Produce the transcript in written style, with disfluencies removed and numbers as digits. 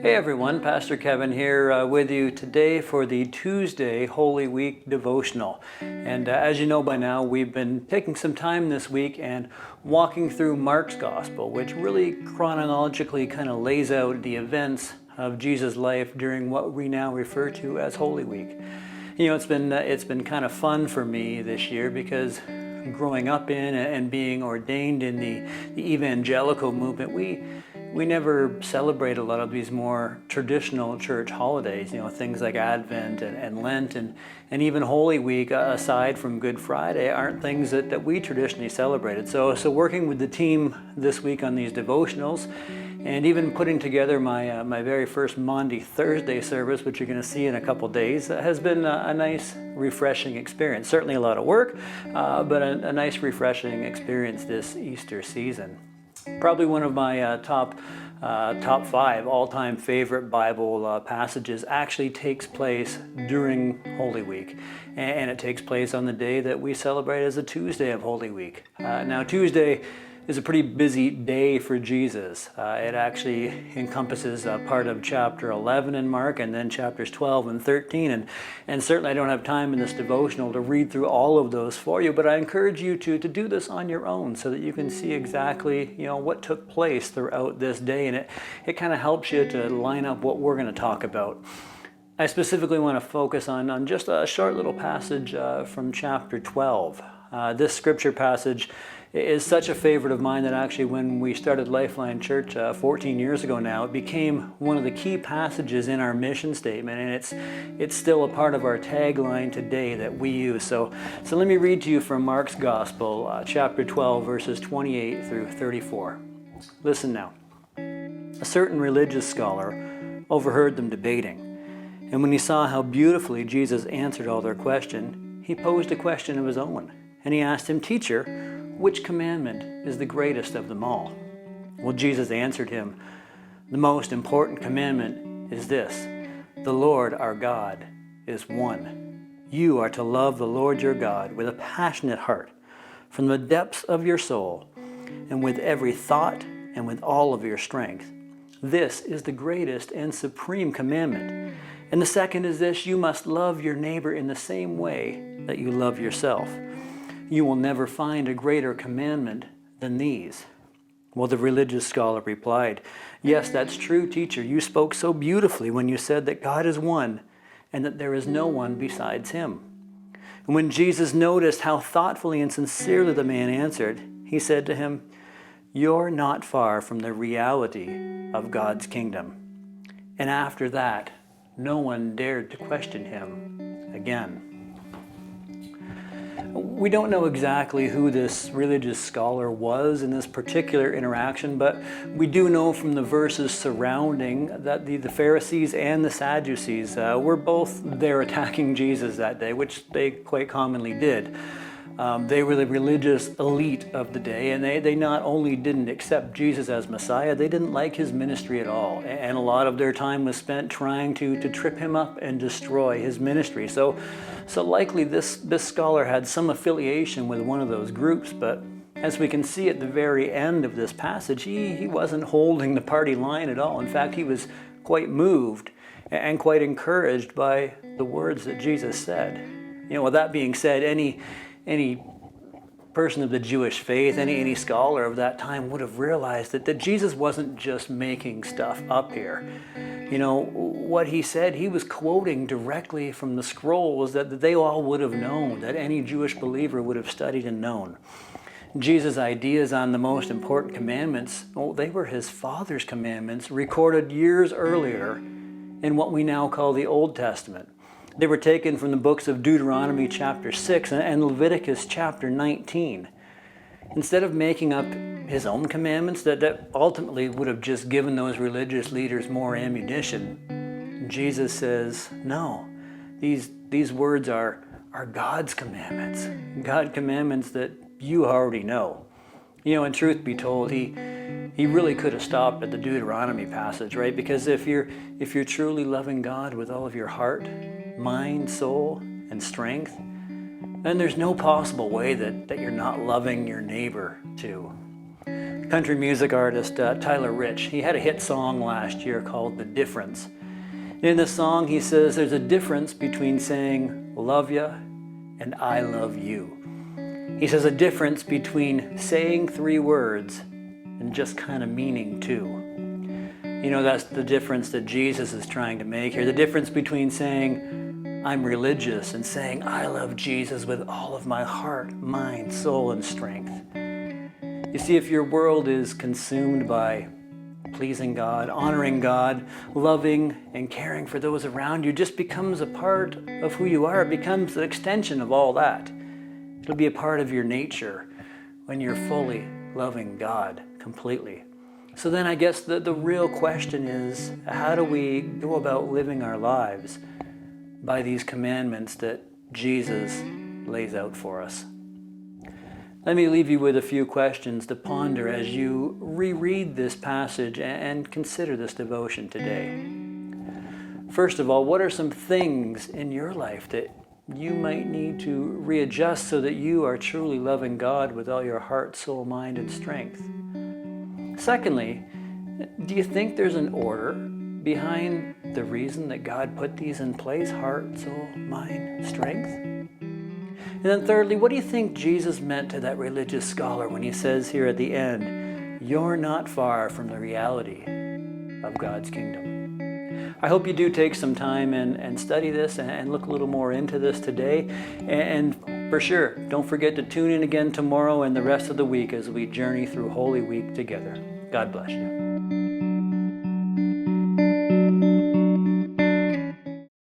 Hey everyone, Pastor Kevin here with you today for the Tuesday Holy Week Devotional. And as you know by now, we've been taking some time this week and walking through Mark's Gospel, which really chronologically kind of lays out the events of Jesus' life during what we now refer to as Holy Week. You know, it's been kind of fun for me this year because growing up in and being ordained in the evangelical movement, we never celebrate a lot of these more traditional church holidays, things like Advent and Lent and even Holy Week, aside from Good Friday, aren't things that we traditionally celebrated. So working with the team this week on these devotionals and even putting together my very first Maundy Thursday service, which you're going to see in a couple days, has been a nice, refreshing experience. Certainly a lot of work, but a nice, refreshing experience this Easter season. Probably one of my top 5 all-time favorite Bible passages actually takes place during Holy Week, and it takes place on the day that we celebrate as a Tuesday of Holy Week. Now, Tuesday is a pretty busy day for Jesus. It actually encompasses part of chapter 11 in Mark and then chapters 12 and 13. And certainly I don't have time in this devotional to read through all of those for you, but I encourage you to do this on your own so that you can see exactly what took place throughout this day. And it kind of helps you to line up what we're going to talk about. I specifically want to focus on just a short little passage from chapter 12. This scripture passage is such a favorite of mine that actually when we started Lifeline Church 14 years ago now, it became one of the key passages in our mission statement, and it's still a part of our tagline today that we use. So let me read to you from Mark's Gospel, chapter 12, verses 28 through 34. Listen now. A certain religious scholar overheard them debating, and when he saw how beautifully Jesus answered all their question, he posed a question of his own, and he asked him, "Teacher, which commandment is the greatest of them all?" Well, Jesus answered him, "The most important commandment is this: the Lord our God is one. You are to love the Lord your God with a passionate heart, from the depths of your soul, and with every thought and with all of your strength. This is the greatest and supreme commandment. And the second is this: you must love your neighbor in the same way that you love yourself. You will never find a greater commandment than these." Well, the religious scholar replied, "Yes, that's true, teacher. You spoke so beautifully when you said that God is one and that there is no one besides him." And when Jesus noticed how thoughtfully and sincerely the man answered, he said to him, "You're not far from the reality of God's kingdom." And after that, no one dared to question him again. We don't know exactly who this religious scholar was in this particular interaction, but we do know from the verses surrounding that the Pharisees and the Sadducees were both there attacking Jesus that day, which they quite commonly did. They were the religious elite of the day, and they not only didn't accept Jesus as Messiah, they didn't like his ministry at all. And a lot of their time was spent trying to trip him up and destroy his ministry. So likely this scholar had some affiliation with one of those groups, but as we can see at the very end of this passage, he wasn't holding the party line at all. In fact, he was quite moved and quite encouraged by the words that Jesus said. With that being said, any person of the Jewish faith, any scholar of that time would have realized that Jesus wasn't just making stuff up here. What he said, he was quoting directly from the scrolls that they all would have known, that any Jewish believer would have studied and known. Jesus' ideas on the most important commandments, they were his Father's commandments recorded years earlier in what we now call the Old Testament. They were taken from the books of Deuteronomy chapter 6 and Leviticus chapter 19. Instead of making up his own commandments that ultimately would have just given those religious leaders more ammunition, Jesus says, no, these words are God's commandments. God commandments that you already know. And truth be told, he really could have stopped at the Deuteronomy passage, right? Because if you're truly loving God with all of your heart, mind, soul, and strength, then there's no possible way that you're not loving your neighbor too. country music artist Tyler Rich. He had a hit song last year called The Difference. In the song, he says there's a difference between saying love ya and I love you. He says a difference between saying 3 words and just kind of meaning 2. You know, that's the difference that Jesus is trying to make here. The difference between saying I'm religious and saying I love Jesus with all of my heart, mind, soul, and strength. You see, if your world is consumed by pleasing God, honoring God, loving and caring for those around you, just becomes a part of who you are. It becomes an extension of all that. It'll be a part of your nature when you're fully loving God completely. So then I guess the real question is, how do we go about living our lives by these commandments that Jesus lays out for us? Let me leave you with a few questions to ponder as you reread this passage and consider this devotion today. First of all, what are some things in your life that you might need to readjust so that you are truly loving God with all your heart, soul, mind, and strength? Secondly, do you think there's an order behind the reason that God put these in place? Heart, soul, mind, strength? And then thirdly, what do you think Jesus meant to that religious scholar when he says here at the end, you're not far from the reality of God's kingdom? I hope you do take some time and study this and look a little more into this today. And for sure, don't forget to tune in again tomorrow and the rest of the week as we journey through Holy Week together. God bless you.